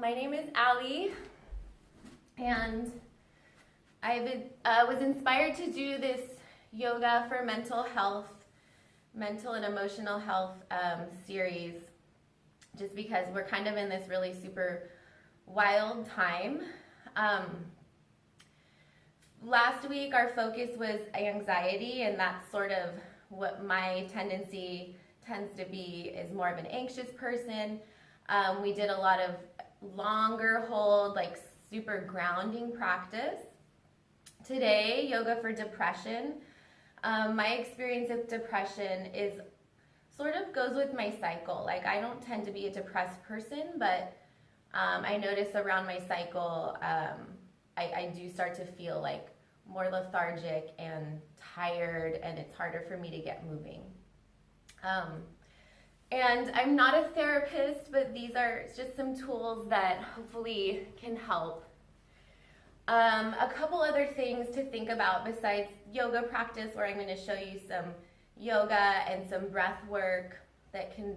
My name is Allie, and I was inspired to do this yoga for mental and emotional health series, just because we're kind of in this really super wild time. Last week our focus was anxiety, and that's sort of what my tendency tends to be, is more of an anxious person. We did a lot of longer hold, like super grounding practice. Today, yoga for depression. My experience with depression is sort of goes with my cycle. Like, I don't tend to be a depressed person, but I notice around my cycle, I do start to feel like more lethargic and tired, and it's harder for me to get moving. And I'm not a therapist, but these are just some tools that hopefully can help. A couple other things to think about besides yoga practice, where I'm going to show you some yoga and some breath work that can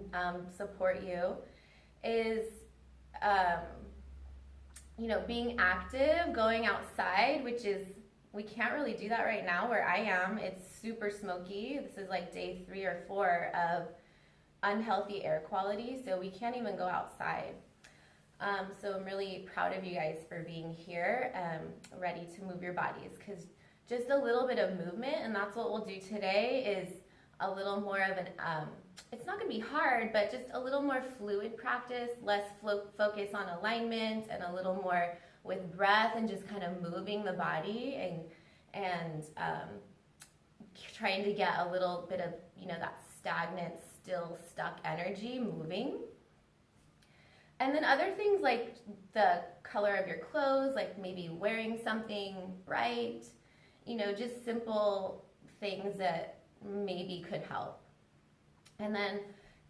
support you, is being active, going outside, which is, we can't really do that right now where I am. It's super smoky. This is like day 3 or 4 of unhealthy air quality, so we can't even go outside. So I'm really proud of you guys for being here, ready to move your bodies, because just a little bit of movement, and that's what we'll do today, is a little more of an, it's not going to be hard, but just a little more fluid practice, less focus on alignment, and a little more with breath and just kind of moving the body and trying to get a little bit of, that stagnant, still stuck energy moving. And then other things like the color of your clothes, like maybe wearing something bright, just simple things that maybe could help. And then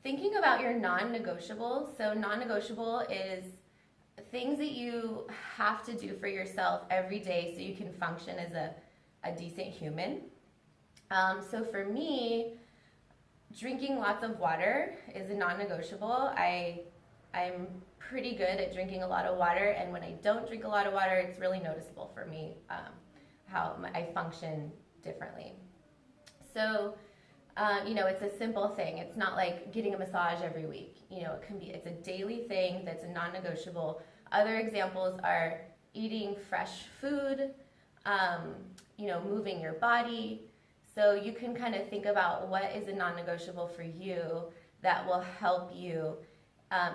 thinking about your non-negotiables. So non-negotiable is things that you have to do for yourself every day so you can function as a decent human. So for me, drinking lots of water is a non-negotiable. I'm pretty good at drinking a lot of water, and when I don't drink a lot of water, it's really noticeable for me how I function differently. So, it's a simple thing. It's not like getting a massage every week. It's a daily thing that's a non-negotiable. Other examples are eating fresh food, moving your body. So you can kind of think about what is a non-negotiable for you that will help you.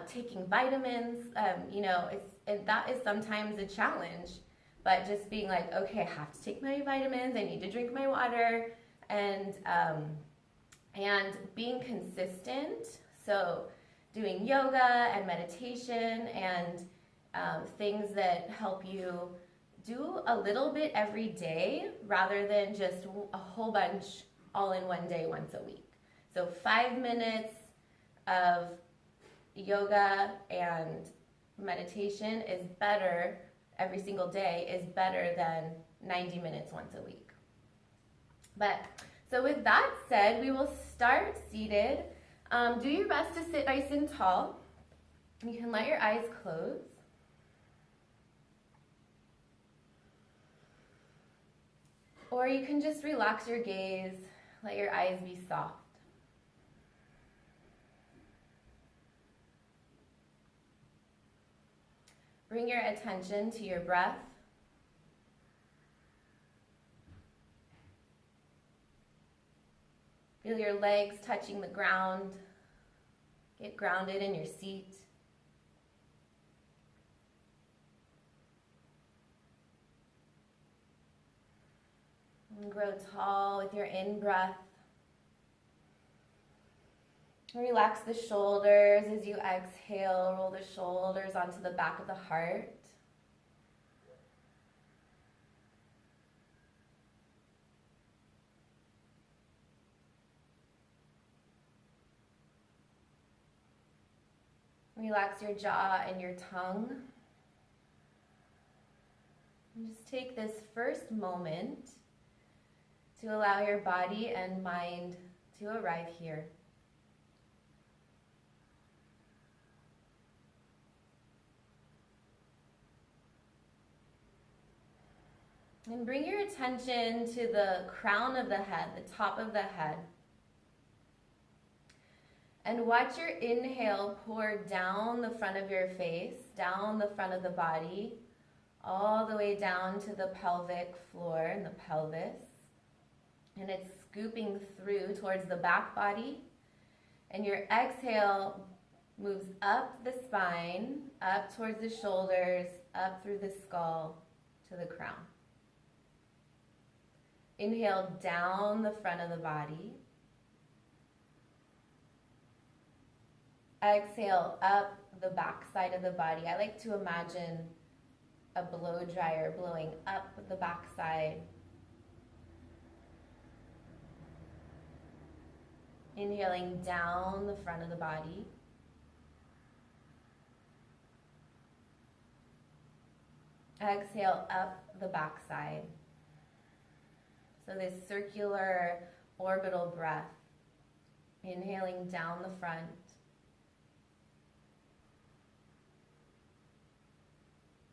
Taking vitamins, that is sometimes a challenge, but just being like, okay, I have to take my vitamins, I need to drink my water, and being consistent. So doing yoga and meditation and things that help you do a little bit every day rather than just a whole bunch all in one day once a week. So 5 minutes of yoga and meditation is better every single day, is better than 90 minutes once a week. So with that said, we will start seated. Do your best to sit nice and tall. You can let your eyes close. Or you can just relax your gaze, let your eyes be soft. Bring your attention to your breath. Feel your legs touching the ground. Get grounded in your seat. And grow tall with your in-breath. Relax the shoulders as you exhale. Roll the shoulders onto the back of the heart. Relax your jaw and your tongue. And just take this first moment to allow your body and mind to arrive here. And bring your attention to the crown of the head, the top of the head. And watch your inhale pour down the front of your face, down the front of the body, all the way down to the pelvic floor and the pelvis. And it's scooping through towards the back body. And your exhale moves up the spine, up towards the shoulders, up through the skull to the crown. Inhale down the front of the body. Exhale up the back side of the body. I like to imagine a blow dryer blowing up the back side. Inhaling down the front of the body. Exhale up the back side. So this circular orbital breath. Inhaling down the front.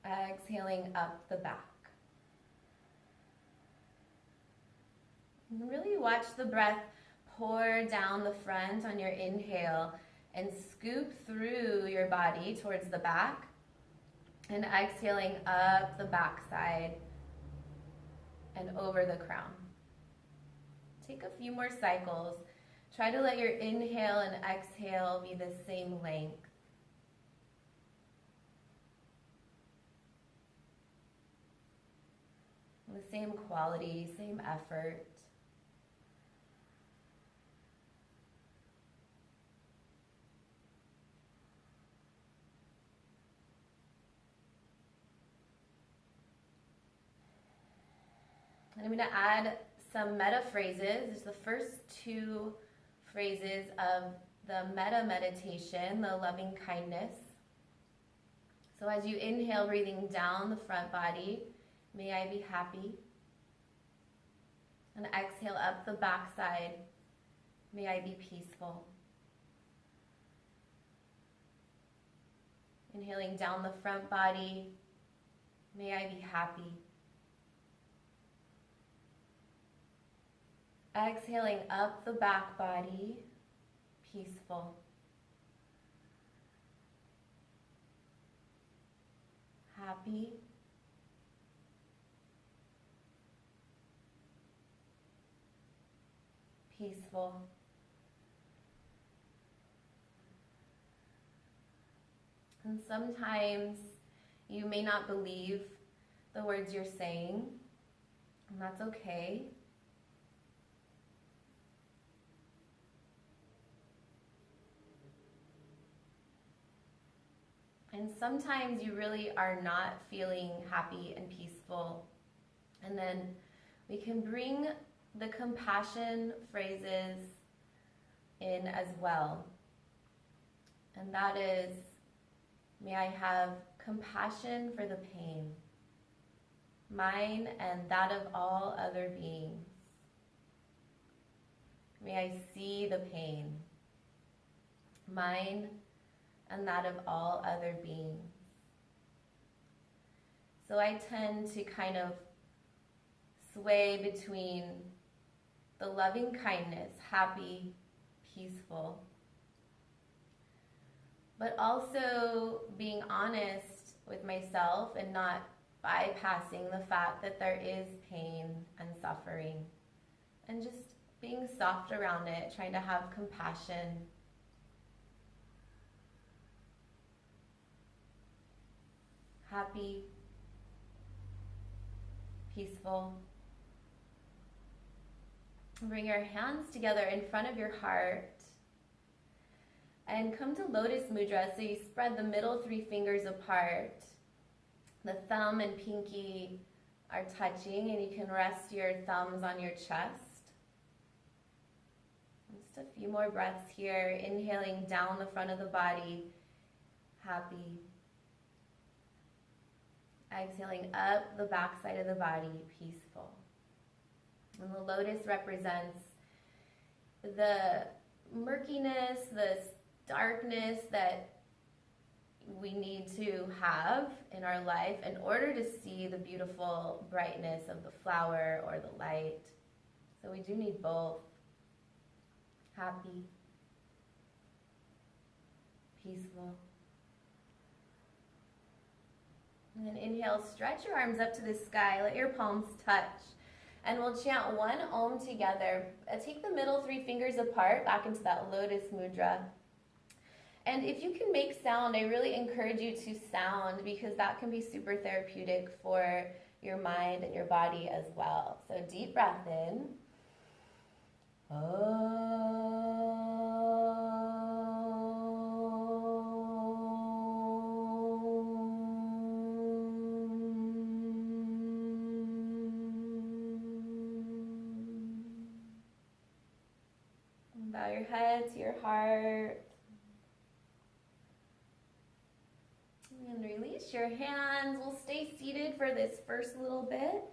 Exhaling up the back. And really watch the breath pour down the front on your inhale and scoop through your body towards the back. And exhaling up the back side and over the crown. Take a few more cycles. Try to let your inhale and exhale be the same length. The same quality, same effort. And I'm going to add some metta phrases. It's the first two phrases of the metta meditation, the loving kindness. So as you inhale, breathing down the front body, may I be happy. And exhale up the back side, may I be peaceful. Inhaling down the front body, may I be happy. Exhaling up the back body, peaceful. Happy. Peaceful. And sometimes you may not believe the words you're saying, and that's okay. And sometimes you really are not feeling happy and peaceful. And then we can bring the compassion phrases in as well. And that is, may I have compassion for the pain, mine and that of all other beings. May I see the pain, mine and that of all other beings. So I tend to kind of sway between the loving kindness, happy, peaceful, but also being honest with myself and not bypassing the fact that there is pain and suffering, and just being soft around it, trying to have compassion. Happy, peaceful. Bring your hands together in front of your heart and come to Lotus Mudra. So you spread the middle three fingers apart. The thumb and pinky are touching, and you can rest your thumbs on your chest. Just a few more breaths here. Inhaling down the front of the body. Happy. Exhaling up the back side of the body, peaceful. And the lotus represents the murkiness, the darkness that we need to have in our life in order to see the beautiful brightness of the flower or the light. So we do need both. Happy, peaceful. And then inhale, stretch your arms up to the sky, let your palms touch. And we'll chant one Om together. Take the middle 3 fingers apart, back into that lotus mudra. And if you can make sound, I really encourage you to sound, because that can be super therapeutic for your mind and your body as well. So deep breath in. Bow your head to your heart. And release your hands. We'll stay seated for this first little bit.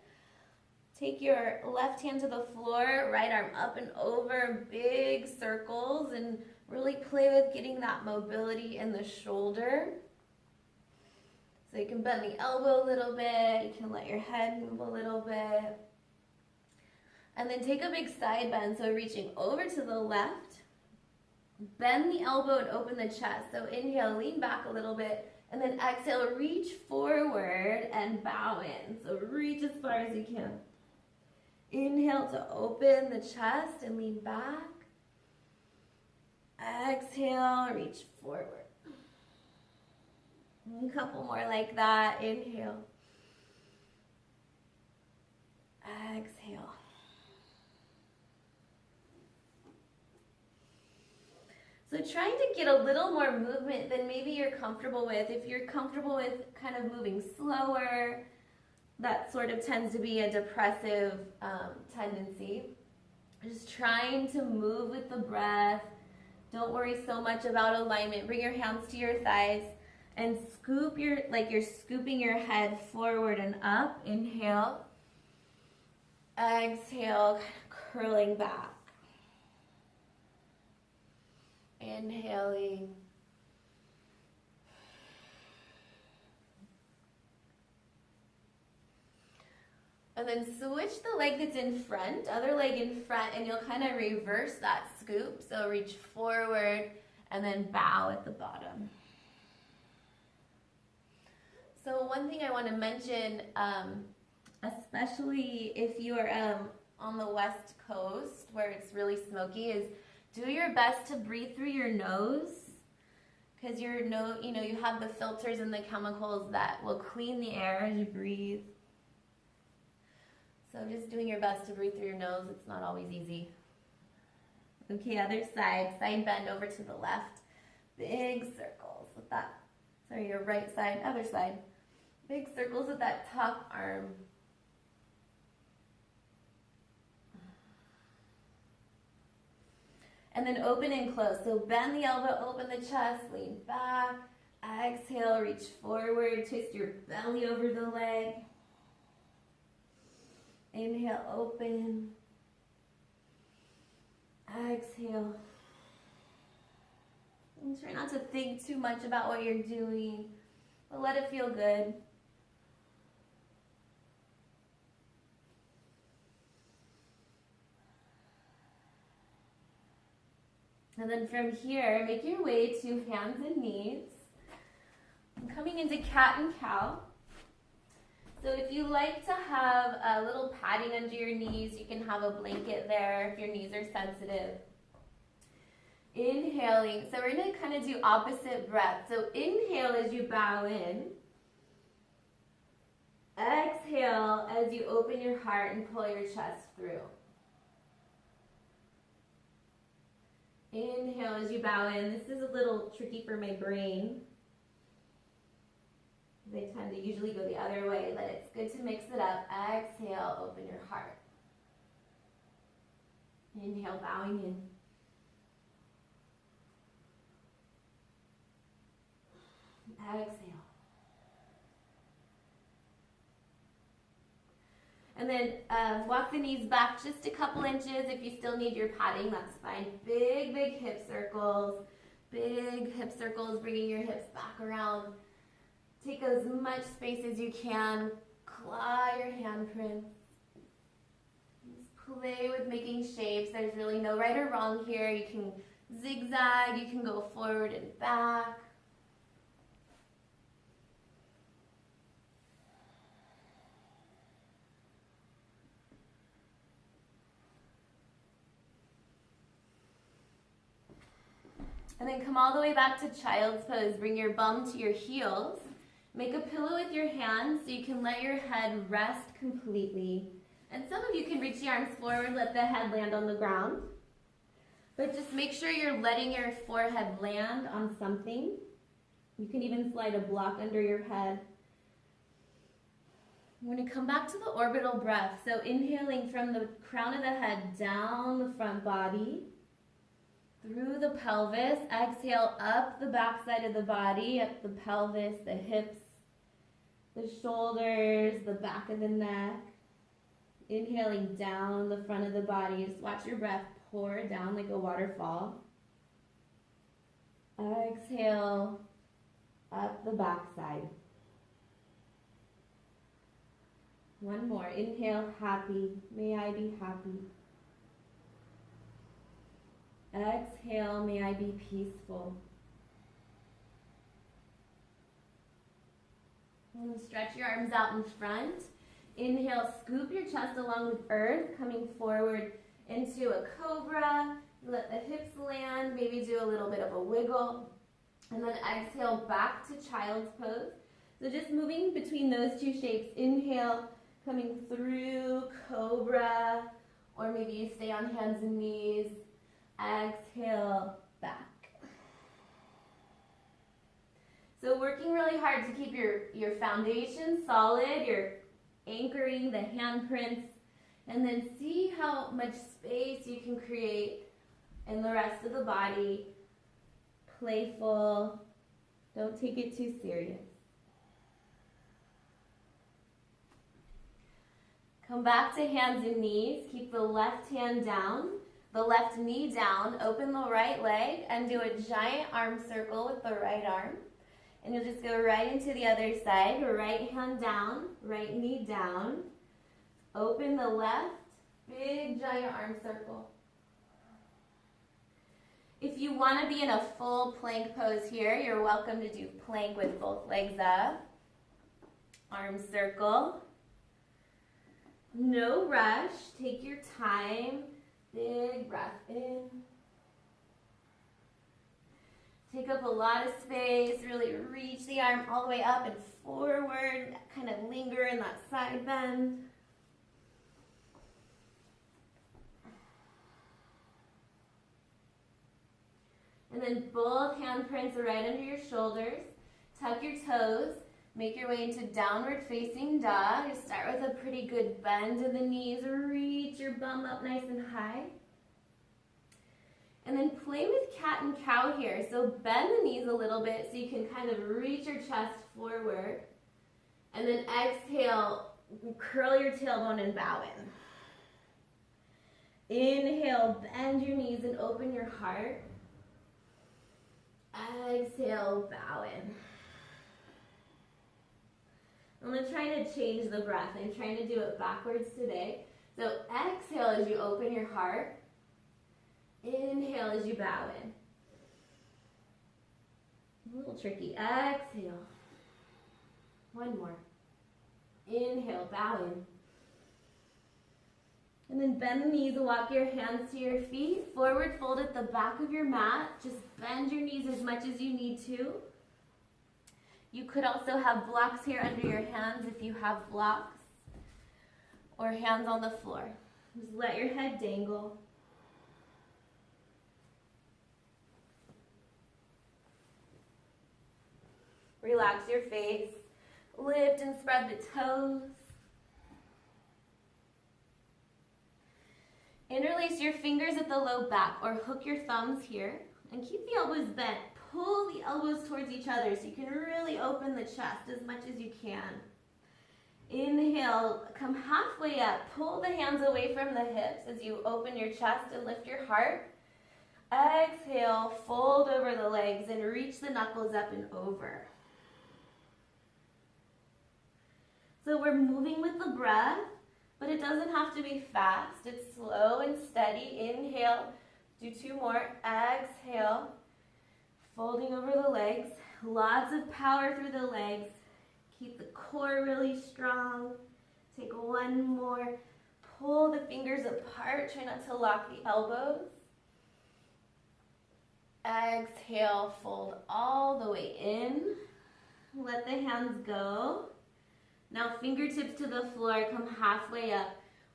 Take your left hand to the floor, right arm up and over, big circles, and really play with getting that mobility in the shoulder. So you can bend the elbow a little bit, you can let your head move a little bit. And then take a big side bend, so reaching over to the left, bend the elbow and open the chest. So inhale, lean back a little bit, and then exhale, reach forward and bow in. So reach as far as you can. Inhale to open the chest and lean back. Exhale, reach forward. A couple more like that. Inhale. Exhale. So trying to get a little more movement than maybe you're comfortable with. If you're comfortable with kind of moving slower, that sort of tends to be a depressive tendency. Just trying to move with the breath. Don't worry so much about alignment. Bring your hands to your thighs and scoop like you're scooping your head forward and up. Inhale. Exhale, curling back. Inhaling. And then switch the leg that's in front, other leg in front, and you'll kind of reverse that scoop. So reach forward and then bow at the bottom. So one thing I want to mention, especially if you are on the West Coast where it's really smoky, is do your best to breathe through your nose, because you have the filters and the chemicals that will clean the air as you breathe. So just doing your best to breathe through your nose. It's not always easy. Okay, other side. Side bend over to the left. Big circles with that. Sorry, your right side, other side. Big circles with that top arm. And then open and close. So bend the elbow, open the chest, lean back. Exhale, reach forward, twist your belly over the leg. Inhale, open. Exhale. And try not to think too much about what you're doing, but let it feel good. And then from here, make your way to hands and knees. I'm coming into cat and cow. So if you like to have a little padding under your knees, you can have a blanket there if your knees are sensitive. Inhaling. So we're going to kind of do opposite breath. So inhale as you bow in. Exhale as you open your heart and pull your chest through. Inhale as you bow in. This is a little tricky for my brain. They tend to usually go the other way, but it's good to mix it up. Exhale, open your heart. Inhale, bowing in. Exhale. And then walk the knees back just a couple inches. If you still need your padding, that's fine. Big, big hip circles. Big hip circles, bringing your hips back around. Take as much space as you can. Claw your handprints. Just play with making shapes. There's really no right or wrong here. You can zigzag, you can go forward and back. And then come all the way back to child's pose. Bring your bum to your heels. Make a pillow with your hands so you can let your head rest completely. And some of you can reach the arms forward, let the head land on the ground. But just make sure you're letting your forehead land on something. You can even slide a block under your head. We're going to come back to the orbital breath. So inhaling from the crown of the head down the front body, through the pelvis. Exhale up the back side of the body, up the pelvis, the hips, the shoulders, the back of the neck. Inhaling down the front of the body. Just watch your breath pour down like a waterfall. Exhale up the back side. One more. Inhale, happy. May I be happy. Exhale, may I be peaceful. And stretch your arms out in front. Inhale, scoop your chest along with earth, coming forward into a cobra. Let the hips land, maybe do a little bit of a wiggle. And then exhale back to child's pose. So just moving between those two shapes. Inhale, coming through cobra, or maybe you stay on hands and knees. Exhale, back. So working really hard to keep your foundation solid. You're anchoring the handprints, and then see how much space you can create in the rest of the body. Playful. Don't take it too serious. Come back to hands and knees. Keep the left hand down. The left knee down, open the right leg, and do a giant arm circle with the right arm. And you'll just go right into the other side. Right hand down, right knee down. Open the left, big giant arm circle. If you want to be in a full plank pose here, you're welcome to do plank with both legs up. Arm circle. No rush, take your time. Big breath in. Take up a lot of space. Really reach the arm all the way up and forward. Kind of linger in that side bend. And then both handprints are right under your shoulders. Tuck your toes. Make your way into downward facing dog. You start with a pretty good bend in the knees. Reach your bum up nice and high. And then play with cat and cow here. So bend the knees a little bit so you can kind of reach your chest forward. And then exhale, curl your tailbone and bow in. Inhale, bend your knees and open your heart. Exhale, bow in. I'm going to try to change the breath. I'm trying to do it backwards today. So exhale as you open your heart. Inhale as you bow in. A little tricky. Exhale. One more. Inhale, bow in. And then bend the knees and walk your hands to your feet. Forward fold at the back of your mat. Just bend your knees as much as you need to. You could also have blocks here under your hands if you have blocks, or hands on the floor. Just let your head dangle. Relax your face. Lift and spread the toes. Interlace your fingers at the low back, or hook your thumbs here, and keep the elbows bent. Pull the elbows towards each other so you can really open the chest as much as you can. Inhale, come halfway up. Pull the hands away from the hips as you open your chest and lift your heart. Exhale, fold over the legs and reach the knuckles up and over. So we're moving with the breath, but it doesn't have to be fast. It's slow and steady. Inhale, do 2 more. Exhale, folding over the legs. Lots of power through the legs. Keep the core really strong. Take 1 more. Pull the fingers apart. Try not to lock the elbows. Exhale, fold all the way in. Let the hands go. Now fingertips to the floor, come halfway up,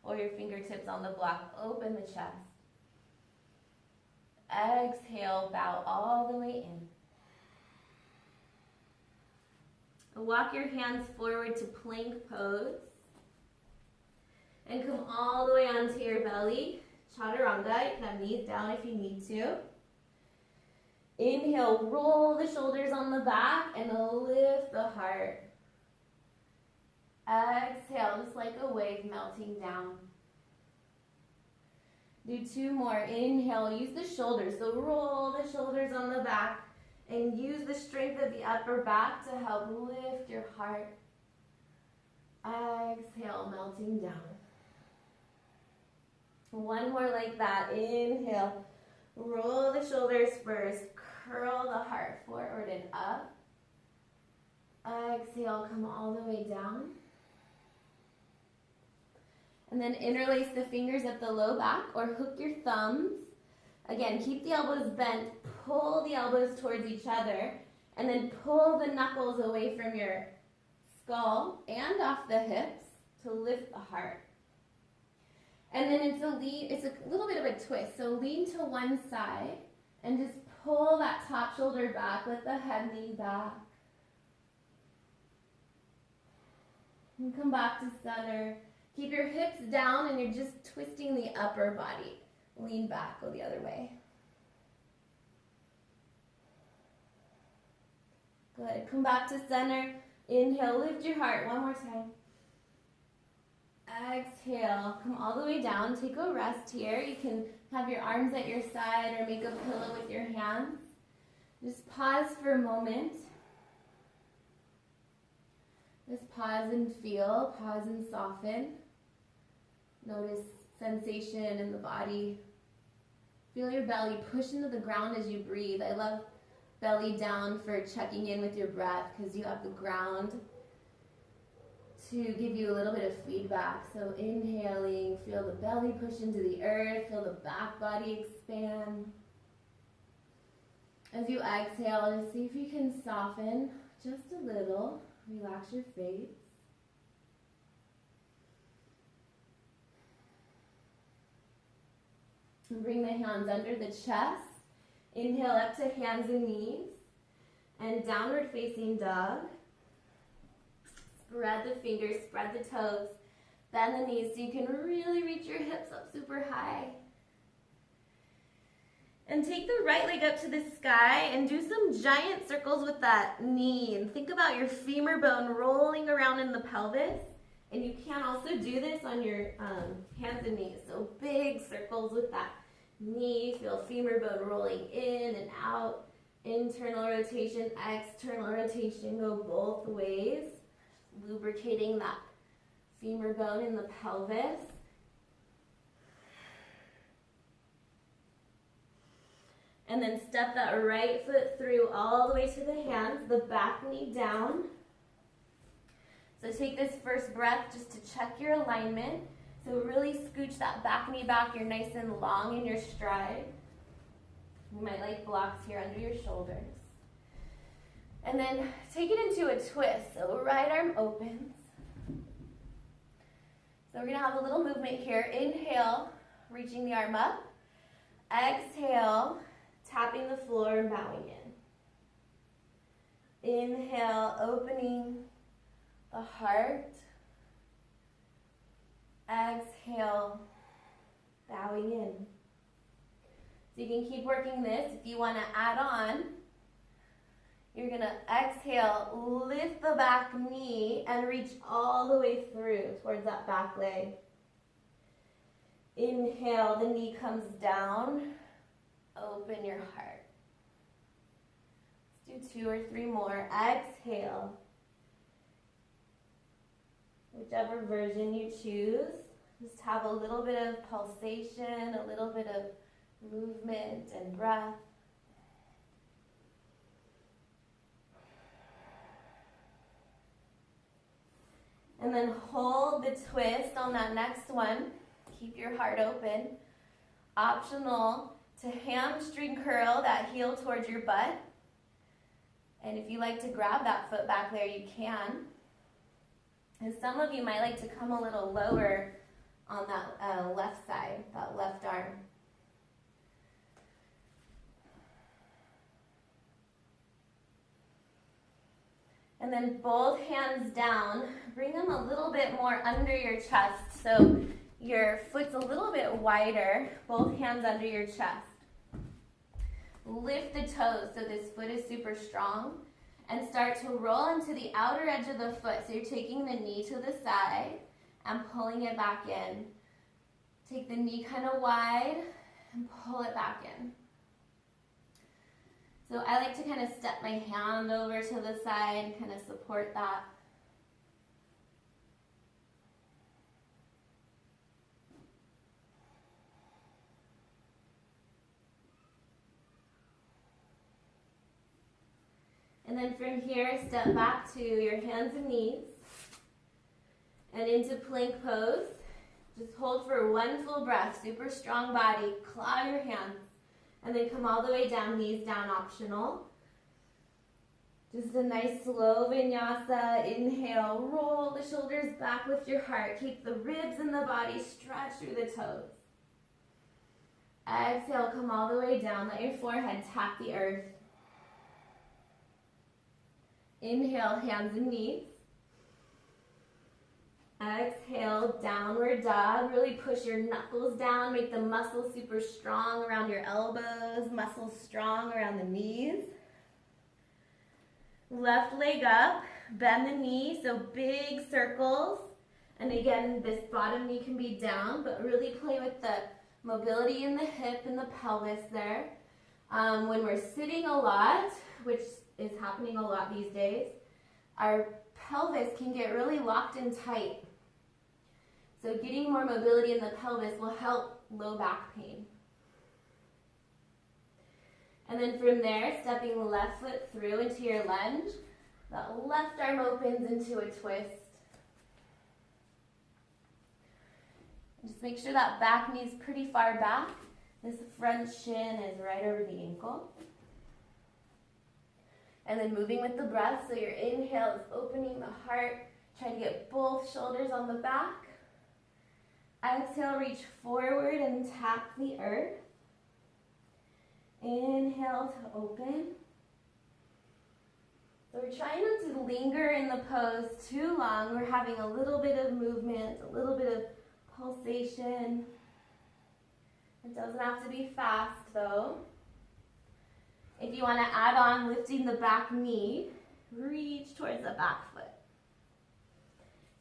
or your fingertips on the block. Open the chest. Exhale, bow all the way in. Walk your hands forward to plank pose. And come all the way onto your belly. Chaturanga, you can have knees down if you need to. Inhale, roll the shoulders on the back and lift the heart. Exhale, just like a wave melting down. Do 2 more. Inhale, use the shoulders. So roll the shoulders on the back and use the strength of the upper back to help lift your heart. Exhale, melting down. 1 more like that. Inhale, roll the shoulders first. Curl the heart forward and up. Exhale, come all the way down. And then interlace the fingers at the low back or hook your thumbs. Again, keep the elbows bent. Pull the elbows towards each other. And then pull the knuckles away from your skull and off the hips to lift the heart. And then it's a little bit of a twist. So lean to one side and just pull that top shoulder back. Let the head lean back. And come back to center. Keep your hips down and you're just twisting the upper body. Lean back, go the other way. Good, come back to center. Inhale, lift your heart, 1 more time. Exhale, come all the way down. Take a rest here. You can have your arms at your side or make a pillow with your hands. Just pause for a moment. Just pause and feel, pause and soften. Notice sensation in the body. Feel your belly push into the ground as you breathe. I love belly down for checking in with your breath because you have the ground to give you a little bit of feedback. So inhaling, feel the belly push into the earth, feel the back body expand. As you exhale, just see if you can soften just a little. Relax your face. And bring the hands under the chest. Inhale up to hands and knees. And downward facing dog. Spread the fingers, spread the toes. Bend the knees so you can really reach your hips up super high. And take the right leg up to the sky and do some giant circles with that knee. And think about your femur bone rolling around in the pelvis. And you can also do this on your hands and knees. So big circles with that knee. Feel femur bone rolling in and out. Internal rotation, external rotation. Go both ways. Lubricating that femur bone in the pelvis. And then step that right foot through all the way to the hands, the back knee down. So take this first breath just to check your alignment. So really scooch that back knee back. You're nice and long in your stride. You might like blocks here under your shoulders. And then take it into a twist. So right arm opens. So we're going to have a little movement here. Inhale, reaching the arm up. Exhale, tapping the floor and bowing in. Inhale, opening the heart. Exhale, bowing in. So you can keep working this. If you want to add on, you're going to exhale, lift the back knee and reach all the way through towards that back leg. Inhale, the knee comes down. Open your heart. Let's do 2 or 3 more. Exhale. Whichever version you choose, just have a little bit of pulsation, a little bit of movement and breath. And then hold the twist on that next one. Keep your heart open. Optional to hamstring curl that heel towards your butt. And if you like to grab that foot back there, you can. And some of you might like to come a little lower on that left side, that left arm. And then both hands down, bring them a little bit more under your chest. So your foot's a little bit wider, both hands under your chest. Lift the toes so this foot is super strong. And start to roll into the outer edge of the foot. So you're taking the knee to the side and pulling it back in. Take the knee kind of wide and pull it back in. So I like to kind of step my hand over to the side and kind of support that. And then from here, step back to your hands and knees and into plank pose. Just hold for 1 full breath, super strong body, claw your hands, and then come all the way down, knees down, optional. Just a nice slow vinyasa. Inhale, roll the shoulders back, lift your heart. Keep the ribs in the body, stretch through the toes. Exhale, come all the way down, let your forehead tap the earth. Inhale, hands and knees. Exhale, downward dog. Really push your knuckles down. Make the muscles super strong around your elbows. Muscles strong around the knees. Left leg up. Bend the knee, so big circles. And again, this bottom knee can be down, but really play with the mobility in the hip and the pelvis there. When we're sitting a lot, which is happening a lot these days, our pelvis can get really locked in tight. So getting more mobility in the pelvis will help low back pain. And then from there, stepping the left foot through into your lunge. That left arm opens into a twist. Just make sure that back knee is pretty far back. This front shin is right over the ankle. And then moving with the breath, so your inhale is opening the heart. Try to get both shoulders on the back. Exhale, reach forward and tap the earth. Inhale to open. So we're trying not to linger in the pose too long. We're having a little bit of movement, a little bit of pulsation. It doesn't have to be fast though. If you want to add on lifting the back knee, reach towards the back foot.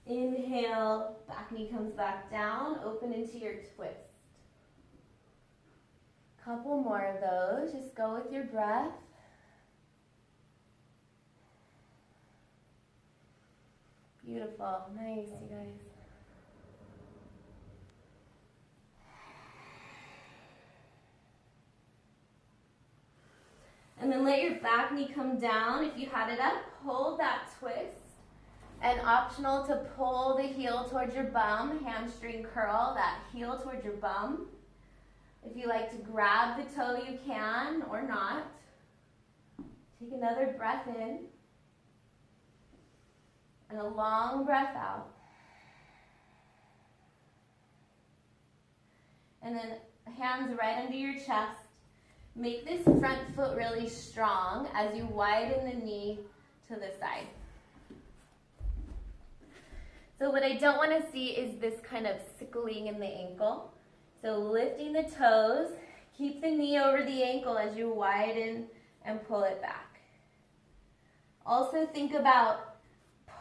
Inhale, back knee comes back down, open into your twist. Couple more of those, just go with your breath. Beautiful, nice, you guys. And then let your back knee come down. If you had it up, hold that twist. And optional to pull the heel towards your bum, hamstring curl, that heel towards your bum. If you like to grab the toe, you can, or not. Take another breath in. And a long breath out. And then hands right under your chest. Make this front foot really strong as you widen the knee to the side. So what I don't want to see is this kind of sickling in the ankle. So lifting the toes, keep the knee over the ankle as you widen and pull it back. Also think about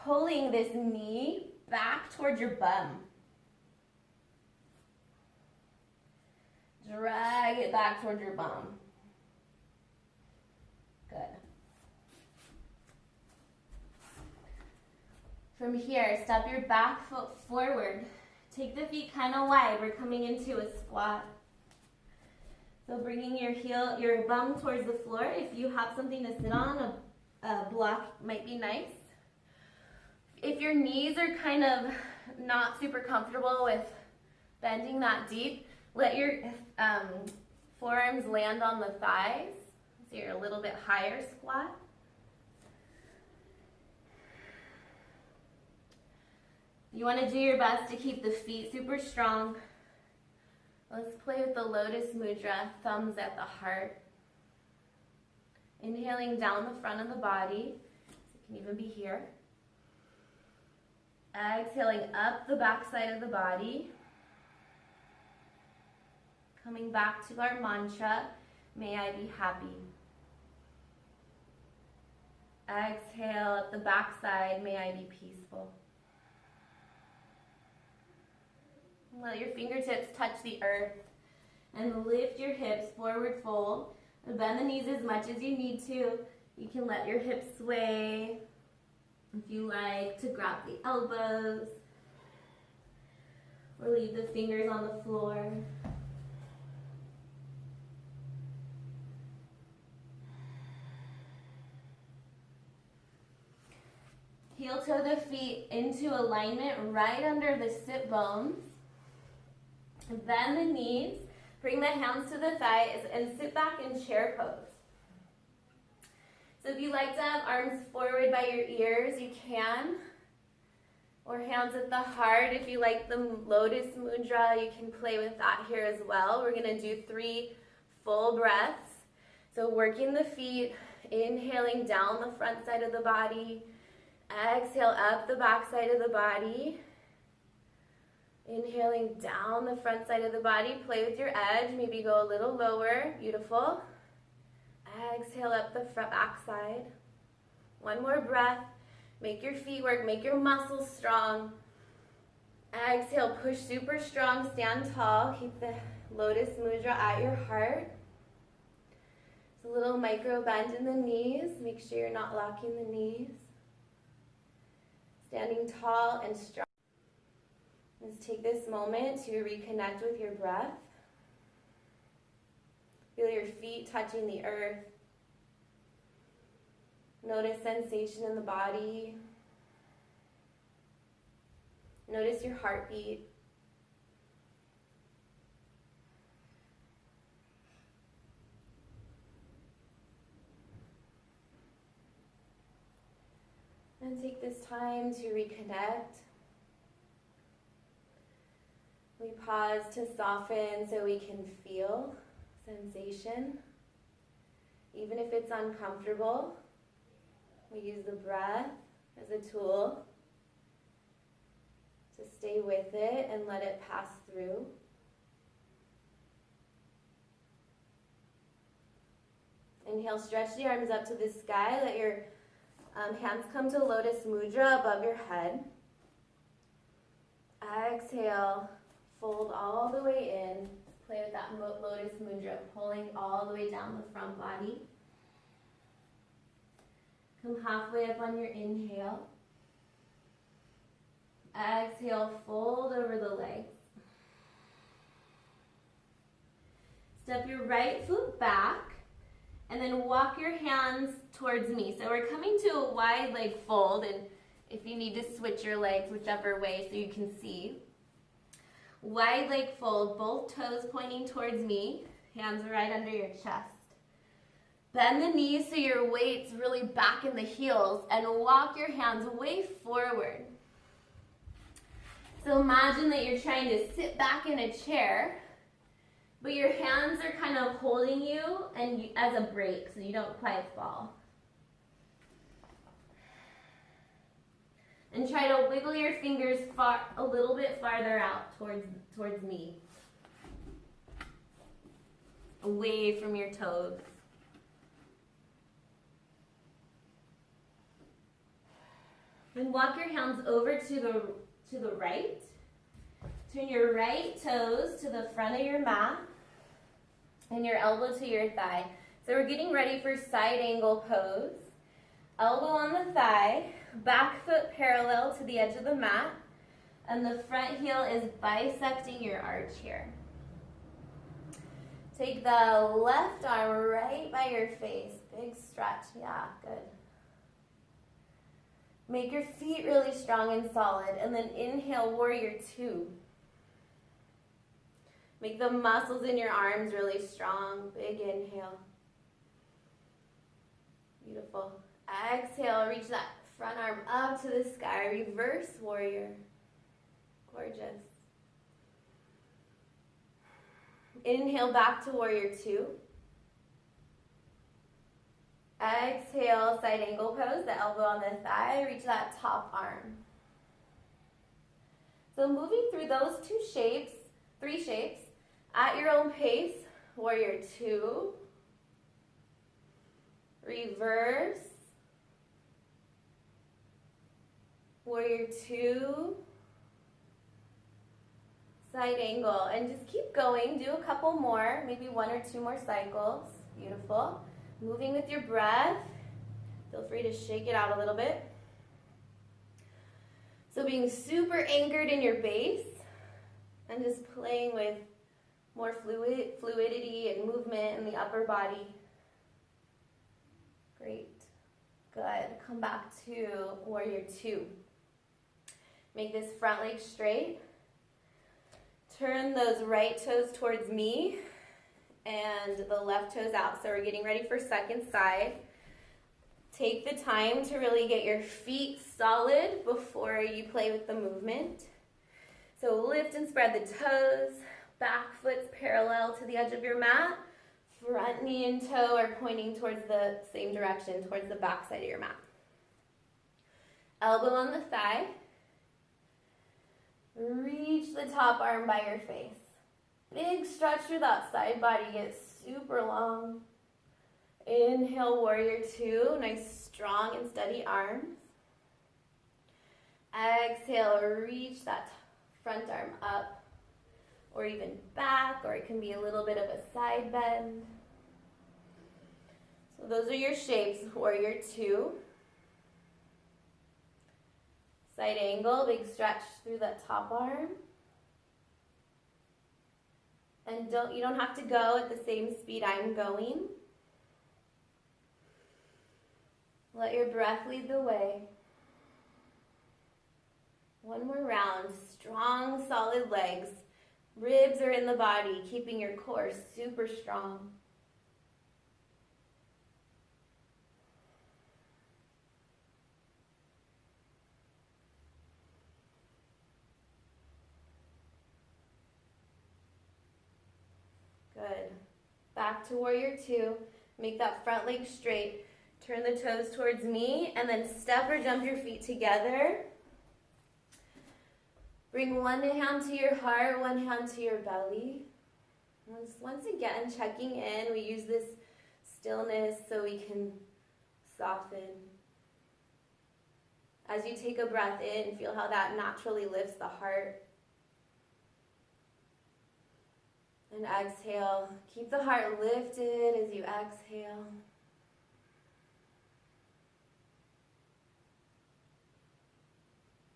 pulling this knee back towards your bum. Drag it back towards your bum. Good. From here, step your back foot forward. Take the feet kind of wide. We're coming into a squat. So bringing your bum towards the floor. If you have something to sit on, a block might be nice. If your knees are kind of not super comfortable with bending that deep, let your forearms land on the thighs. So you're a little bit higher squat. You want to do your best to keep the feet super strong. Let's play with the Lotus Mudra, thumbs at the heart. Inhaling down the front of the body. So it can even be here. Exhaling up the back side of the body. Coming back to our mantra, may I be happy. Exhale up the back side, may I be peaceful. Let your fingertips touch the earth and lift your hips, forward fold. And bend the knees as much as you need to. You can let your hips sway. If you like to grab the elbows or leave the fingers on the floor. Heel toe the feet into alignment right under the sit bones. Bend the knees, bring the hands to the thighs, and sit back in chair pose. So if you like to have arms forward by your ears, you can. Or hands at the heart. If you like the Lotus Mudra, you can play with that here as well. We're going to do 3 full breaths. So working the feet, inhaling down the front side of the body. Exhale up the back side of the body. Inhaling down the front side of the body. Play with your edge. Maybe go a little lower. Beautiful. Exhale up the front back side. One more breath. Make your feet work. Make your muscles strong. Exhale. Push super strong. Stand tall. Keep the Lotus Mudra at your heart. It's a little micro bend in the knees. Make sure you're not locking the knees. Standing tall and strong. Let's take this moment to reconnect with your breath. Feel your feet touching the earth. Notice sensation in the body. Notice your heartbeat. And take this time to reconnect. We pause to soften so we can feel sensation. Even if it's uncomfortable, we use the breath as a tool to stay with it and let it pass through. Inhale, stretch the arms up to the sky. Let your hands come to Lotus Mudra above your head. Exhale. Fold all the way in. Play with that Lotus Mudra, pulling all the way down the front body. Come halfway up on your inhale. Exhale, fold over the legs. Step your right foot back and then walk your hands towards me. So we're coming to a wide leg fold, and if you need to switch your legs whichever way so you can see. Wide leg fold, both toes pointing towards me, hands right under your chest. Bend the knees so your weight's really back in the heels and walk your hands way forward. So imagine that you're trying to sit back in a chair, but your hands are kind of holding you and as a brake so you don't quite fall. And try to wiggle your fingers a little bit farther out towards me. Away from your toes. And walk your hands over to the right. Turn your right toes to the front of your mat and your elbow to your thigh. So we're getting ready for side angle pose. Elbow on the thigh, back foot parallel to the edge of the mat, and the front heel is bisecting your arch here. Take the left arm right by your face. Big stretch. Yeah, good. Make your feet really strong and solid, and then inhale, warrior two. Make the muscles in your arms really strong. Big inhale. Beautiful. Exhale, reach that front arm up to the sky. Reverse warrior. Gorgeous. Inhale back to warrior two. Exhale, side angle pose, the elbow on the thigh, reach that top arm. So moving through those three shapes, at your own pace, warrior two, reverse, warrior two, side angle, and just keep going. Do a couple more, maybe 1 or 2 more cycles. Beautiful. Moving with your breath. Feel free to shake it out a little bit. So being super anchored in your base and just playing with more fluidity and movement in the upper body. Great. Good. Come back to warrior two. Make this front leg straight. Turn those right toes towards me and the left toes out. So we're getting ready for second side. Take the time to really get your feet solid before you play with the movement. So lift and spread the toes. Back foot's parallel to the edge of your mat. Front knee and toe are pointing towards the same direction, towards the back side of your mat. Elbow on the thigh. Reach the top arm by your face. Big stretch through that side body, get super long. Inhale, warrior two, nice strong and steady arms. Exhale, reach that front arm up or even back, or it can be a little bit of a side bend. So those are your shapes, warrior two. Side angle, big stretch through that top arm. And you don't have to go at the same speed I'm going. Let your breath lead the way. One more round. Strong, solid legs. Ribs are in the body, keeping your core super strong. Good. Back to warrior two. Make that front leg straight. Turn the toes towards me and then step or jump your feet together. Bring one hand to your heart, one hand to your belly. Once again, checking in. We use this stillness so we can soften. As you take a breath in, feel how that naturally lifts the heart. And exhale. Keep the heart lifted as you exhale.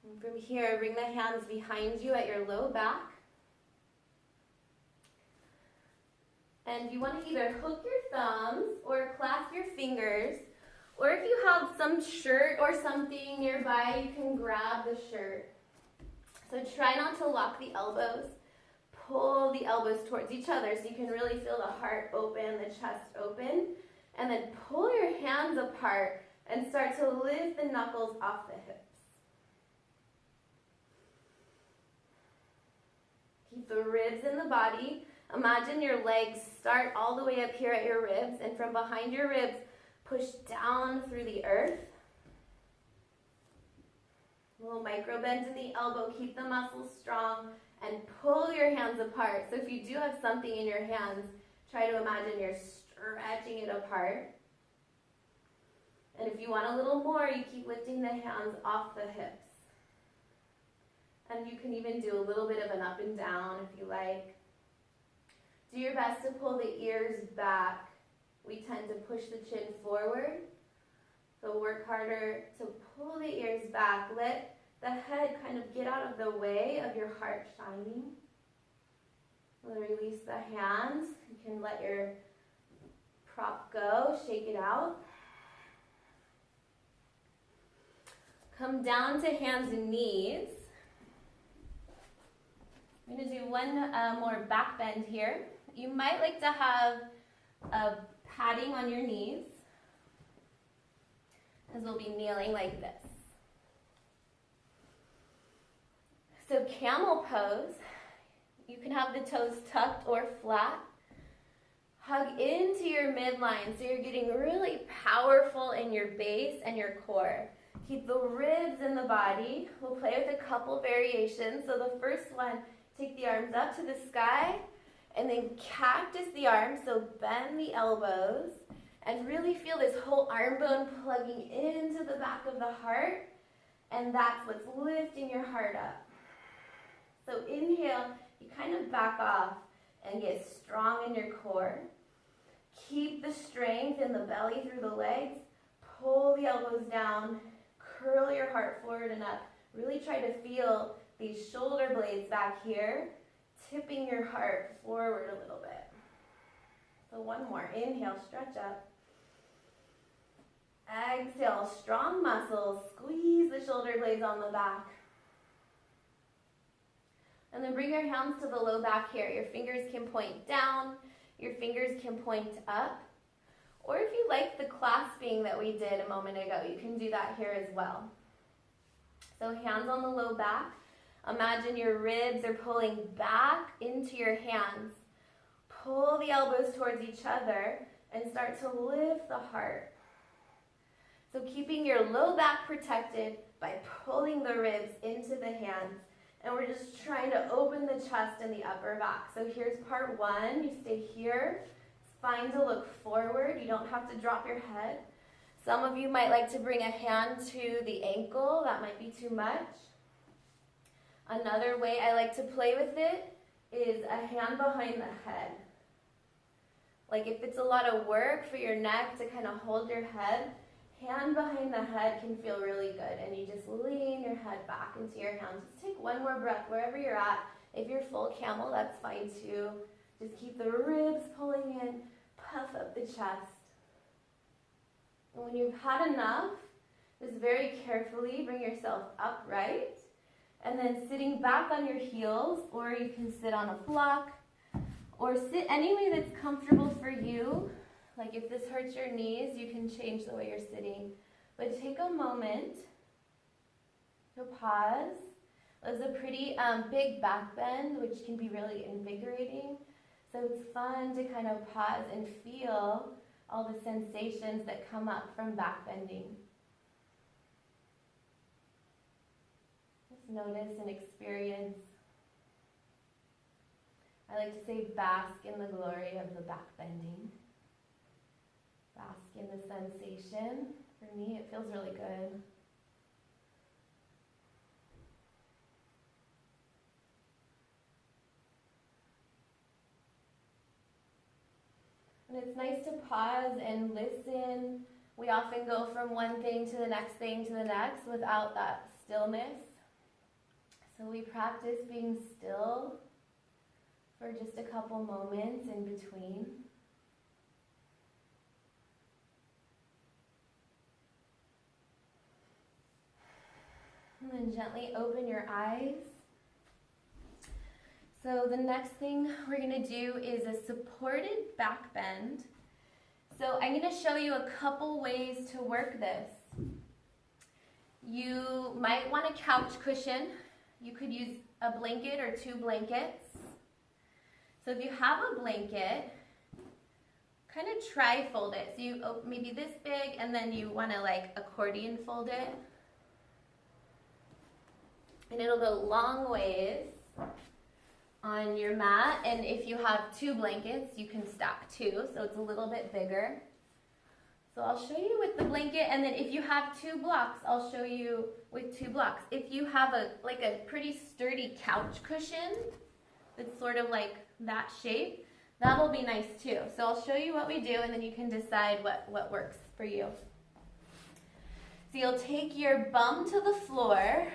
And from here, bring the hands behind you at your low back. And you want to either hook your thumbs or clasp your fingers. Or if you have some shirt or something nearby, you can grab the shirt. So try not to lock the elbows. Pull the elbows towards each other so you can really feel the heart open, the chest open. And then pull your hands apart and start to lift the knuckles off the hips. Keep the ribs in the body. Imagine your legs start all the way up here at your ribs, and from behind your ribs, push down through the earth. A little micro bend in the elbow. Keep the muscles strong. And pull your hands apart. So if you do have something in your hands, try to imagine you're stretching it apart. And if you want a little more, you keep lifting the hands off the hips. And you can even do a little bit of an up and down if you like. Do your best to pull the ears back we tend to push the chin forward. So work harder to pull the ears back. Let the head kind of get out of the way of your heart shining. Release the hands. You can let your prop go, shake it out. Come down to hands and knees. I'm going to do one more back bend here. You might like to have a padding on your knees, because we'll be kneeling like this. So camel pose, you can have the toes tucked or flat. Hug into your midline so you're getting really powerful in your base and your core. Keep the ribs in the body. We'll play with a couple variations. So the first one, take the arms up to the sky and then cactus the arms, so bend the elbows and really feel this whole arm bone plugging into the back of the heart, and that's what's lifting your heart up. So inhale, you kind of back off and get strong in your core. Keep the strength in the belly through the legs. Pull the elbows down, curl your heart forward and up. Really try to feel these shoulder blades back here, tipping your heart forward a little bit. So one more. Inhale, stretch up. Exhale, strong muscles. Squeeze the shoulder blades on the back. And then bring your hands to the low back here. Your fingers can point down. Your fingers can point up. Or if you like the clasping that we did a moment ago, you can do that here as well. So hands on the low back. Imagine your ribs are pulling back into your hands. Pull the elbows towards each other and start to lift the heart. So keeping your low back protected by pulling the ribs into the hands. And we're just trying to open the chest and the upper back. So here's part one. You stay here. It's fine to look forward. You don't have to drop your head. Some of you might like to bring a hand to the ankle. That might be too much. Another way I like to play with it is a hand behind the head. Like if it's a lot of work for your neck to kind of hold your head, hand behind the head can feel really good. And you just lean your head back into your hands. Just take one more breath wherever you're at. If you're full camel, that's fine too. Just keep the ribs pulling in, puff up the chest. And when you've had enough, just very carefully bring yourself upright. And then sitting back on your heels, or you can sit on a block, or sit any way that's comfortable for you. Like if this hurts your knees, you can change the way you're sitting. But take a moment to pause. There's a pretty big back bend, which can be really invigorating. So it's fun to kind of pause and feel all the sensations that come up from back bending. Just notice and experience. I like to say bask in the glory of the back bending. Bask in the sensation. For me, it feels really good. And it's nice to pause and listen. We often go from one thing to the next thing to the next without that stillness. So we practice being still for just a couple moments in between. And then gently open your eyes. So the next thing we're going to do is a supported back bend. So I'm going to show you a couple ways to work this. You might want a couch cushion. You could use a blanket or two blankets. So if you have a blanket, kind of tri-fold it. So you maybe this big, and then you want to like accordion fold it. And it'll go long ways on your mat. And if you have two blankets, you can stack two, so it's a little bit bigger. So I'll show you with the blanket, and then if you have two blocks, I'll show you with two blocks. If you have a pretty sturdy couch cushion that's sort of like that shape, That'll be nice too. So I'll show you what we do and then you can decide what works for you. So you'll take your bum to the floor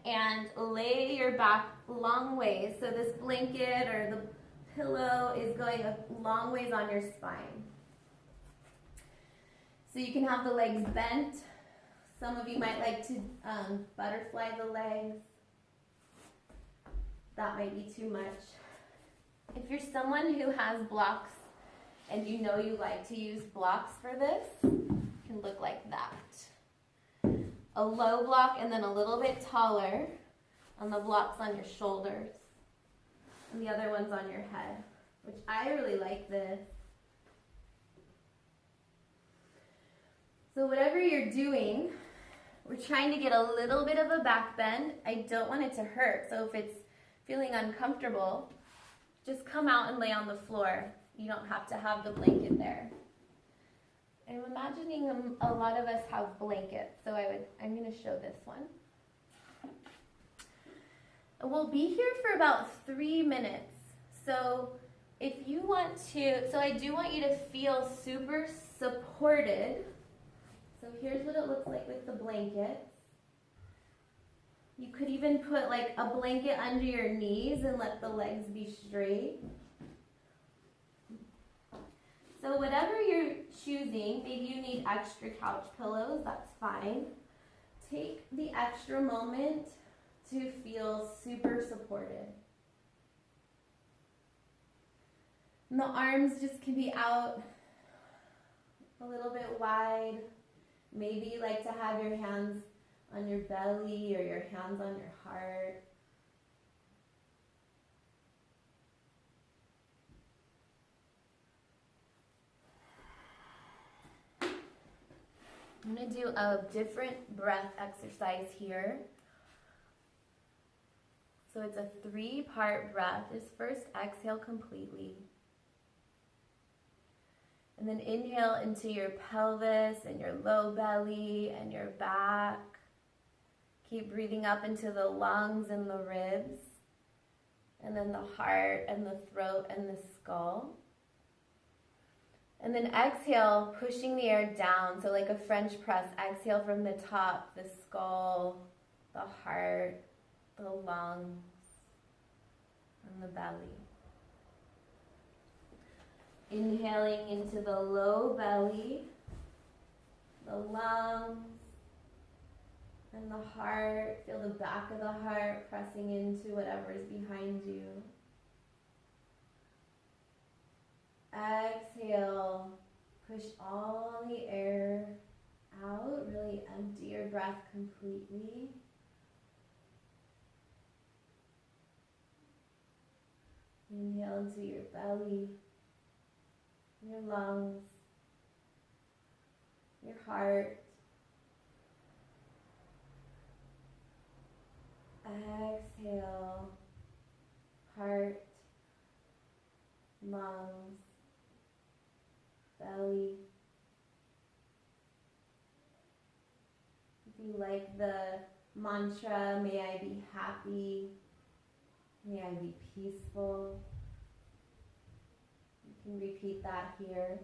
and lay your back long ways. So this blanket or the pillow is going a long ways on your spine. So you can have the legs bent. Some of you might like to butterfly the legs. That might be too much. If you're someone who has blocks and you know you like to use blocks for this, it can look like that. A low block and then a little bit taller on the blocks on your shoulders. And the other one's on your head, which I really like this. So whatever you're doing, we're trying to get a little bit of a back bend. I don't want it to hurt, so if it's feeling uncomfortable, just come out and lay on the floor. You don't have to have the blanket there. I'm imagining a lot of us have blankets, so I'm going to show this one. We'll be here for about 3 minutes. So if you want to, so I do want you to feel super supported. So here's what it looks like with the blankets. You could even put like a blanket under your knees and let the legs be straight. So whatever you're choosing, maybe you need extra couch pillows, that's fine. Take the extra moment to feel super supported. And the arms just can be out a little bit wide. Maybe you like to have your hands on your belly or your hands on your heart. I'm going to do a different breath exercise here. So it's a 3-part breath. Just first exhale completely. And then inhale into your pelvis and your low belly and your back. Keep breathing up into the lungs and the ribs. And then the heart and the throat and the skull. And then exhale, pushing the air down. So like a French press, exhale from the top, the skull, the heart, the lungs, and the belly. Inhaling into the low belly, the lungs, and the heart. Feel the back of the heart pressing into whatever is behind you. Exhale, push all the air out. Really empty your breath completely. Inhale into your belly, your lungs, your heart. Exhale, heart, lungs, belly. If you like the mantra, may I be happy, may I be peaceful, you can repeat that here.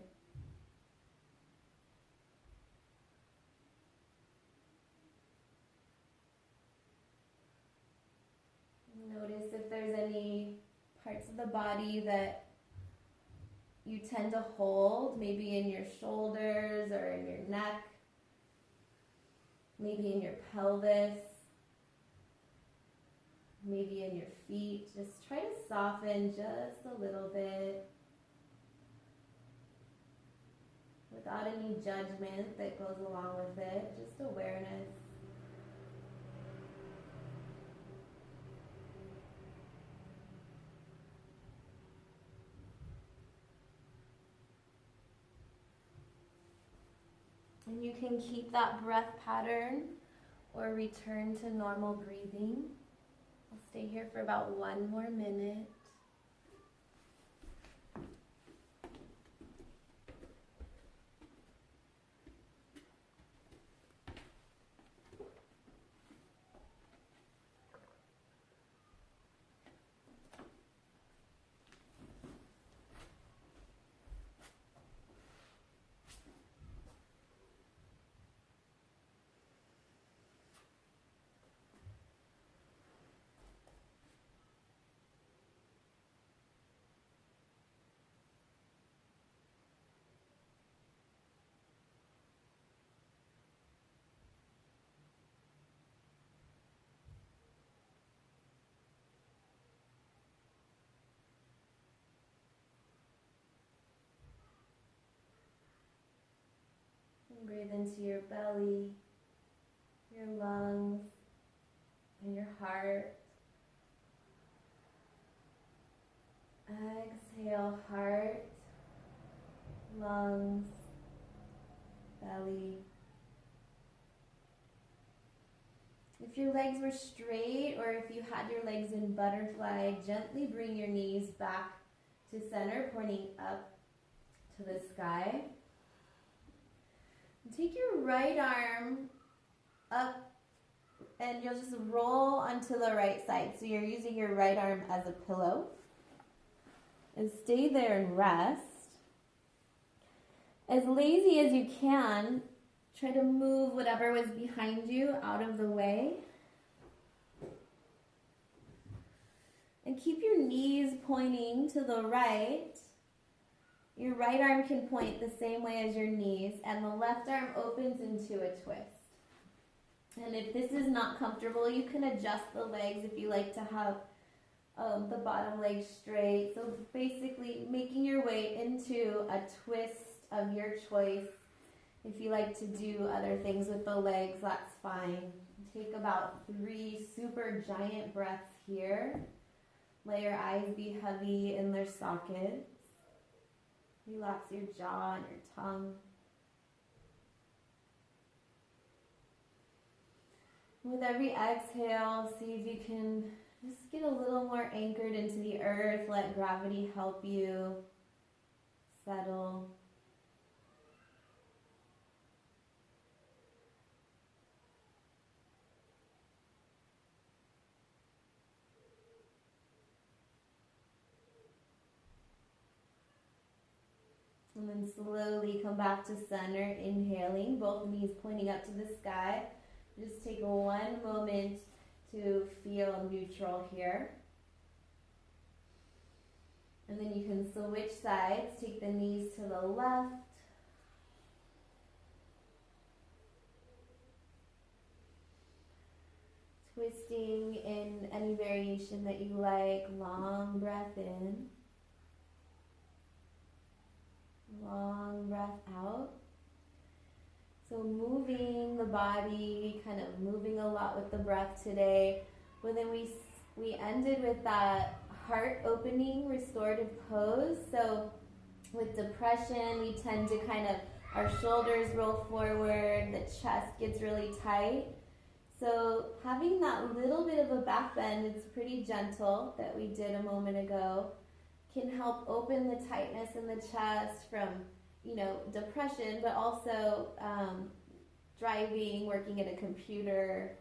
Notice if there's any parts of the body that you tend to hold, maybe in your shoulders or in your neck, maybe in your pelvis, maybe in your feet. Just try to soften just a little bit without any judgment that goes along with it, just awareness. And you can keep that breath pattern or return to normal breathing. I'll stay here for about 1 more minute. And breathe into your belly, your lungs, and your heart. Exhale, heart, lungs, belly. If your legs were straight or if you had your legs in butterfly, gently bring your knees back to center, pointing up to the sky. And take your right arm up and you'll just roll onto the right side. So you're using your right arm as a pillow. And stay there and rest. As lazy as you can, try to move whatever was behind you out of the way. And keep your knees pointing to the right. Your right arm can point the same way as your knees, and the left arm opens into a twist. And if this is not comfortable, you can adjust the legs if you like to have the bottom leg straight. So basically making your way into a twist of your choice. If you like to do other things with the legs, that's fine. Take about 3 super giant breaths here. Let your eyes be heavy in their sockets. Relax your jaw and your tongue. With every exhale, see if you can just get a little more anchored into the earth. Let gravity help you settle. And then slowly come back to center, inhaling, both knees pointing up to the sky. Just take one moment to feel neutral here. And then you can switch sides, take the knees to the left. Twisting in any variation that you like, long breath in. Long breath out. So moving the body, kind of moving a lot with the breath today. But then we ended with that heart opening restorative pose. So with depression, we tend to kind of, our shoulders roll forward, the chest gets really tight. So having that little bit of a back bend, it's pretty gentle that we did a moment ago, can help open the tightness in the chest from, depression, but also driving, working at a computer,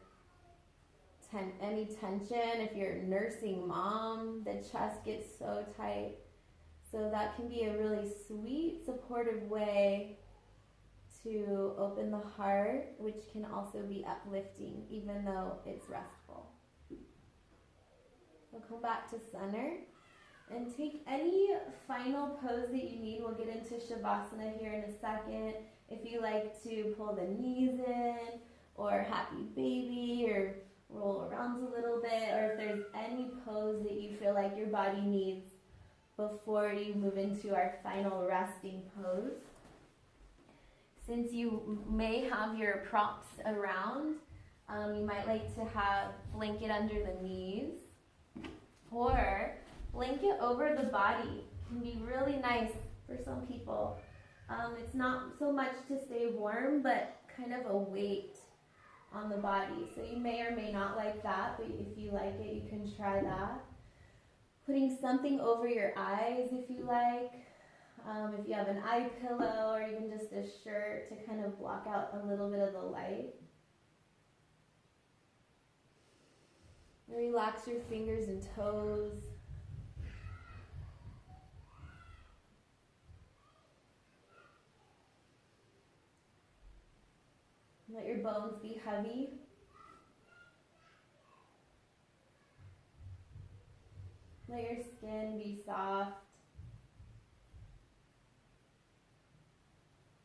any tension. If you're a nursing mom, the chest gets so tight. So that can be a really sweet, supportive way to open the heart, which can also be uplifting, even though it's restful. We'll come back to center. And take any final pose that you need. We'll get into Shavasana here in a second. If you like to pull the knees in, or happy baby, or roll around a little bit, or if there's any pose that you feel like your body needs before you move into our final resting pose. Since you may have your props around, you might like to have blanket under the knees, or blanket over the body. Can be really nice for some people. It's not so much to stay warm, but kind of a weight on the body. So you may or may not like that, but if you like it, you can try that. Putting something over your eyes if you like. If you have an eye pillow or even just a shirt to kind of block out a little bit of the light. Relax your fingers and toes. Let your bones be heavy. Let your skin be soft.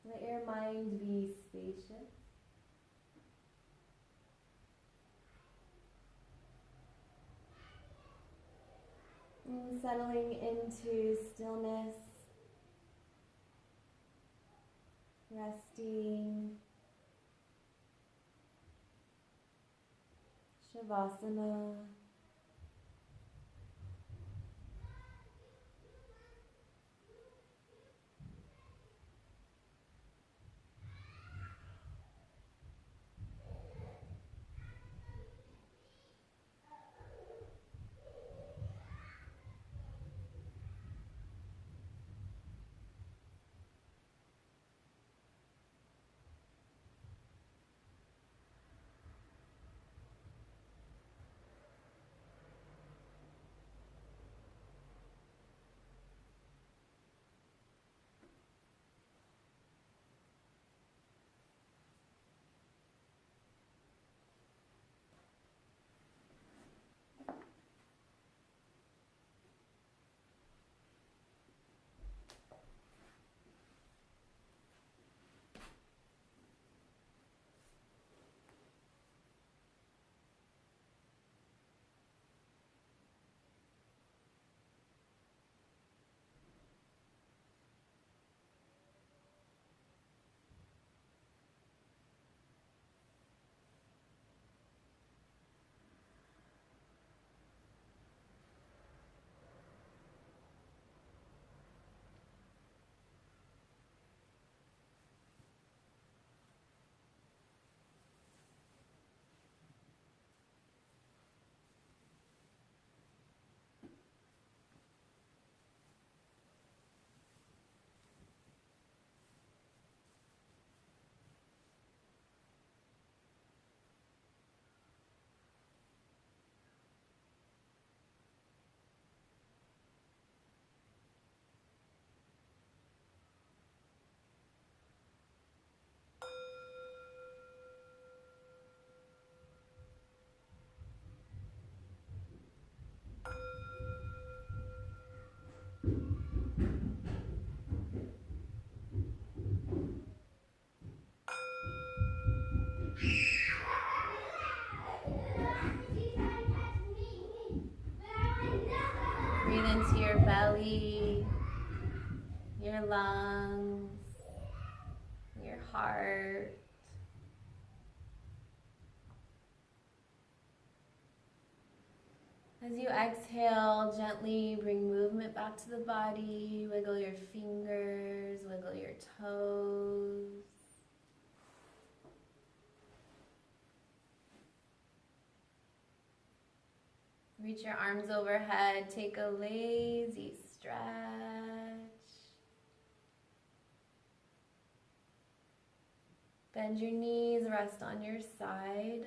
Let your mind be spacious. And settling into stillness. resting, Shavasana. Breathe into your belly, your lungs, your heart. As you exhale, gently bring movement back to the body. Wiggle your fingers, wiggle your toes. Reach your arms overhead. Take a lazy stretch. Bend your knees, rest on your side.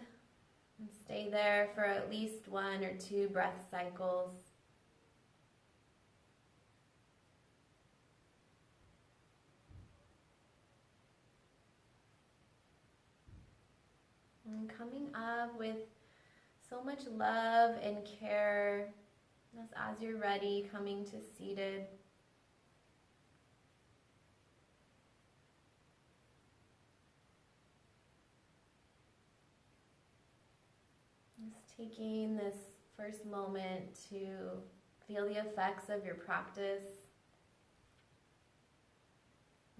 And stay there for at least 1 or 2 breath cycles. And coming up with so much love and care, just as you're ready, coming to seated. Just taking this first moment to feel the effects of your practice.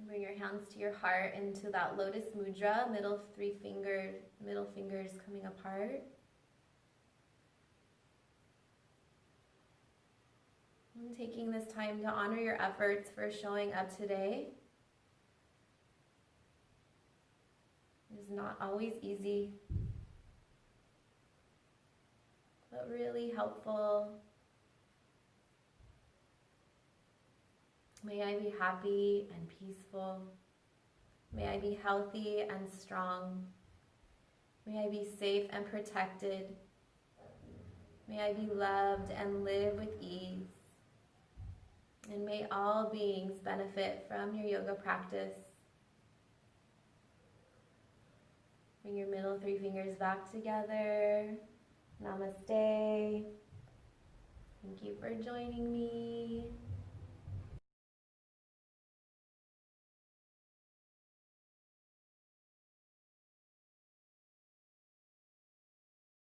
Bring your hands to your heart into that lotus mudra, middle fingers coming apart. And taking this time to honor your efforts for showing up today. It is not always easy, but really helpful. May I be happy and peaceful. May I be healthy and strong. May I be safe and protected. May I be loved and live with ease. And may all beings benefit from your yoga practice. Bring your middle 3 fingers back together. Namaste. Thank you for joining me.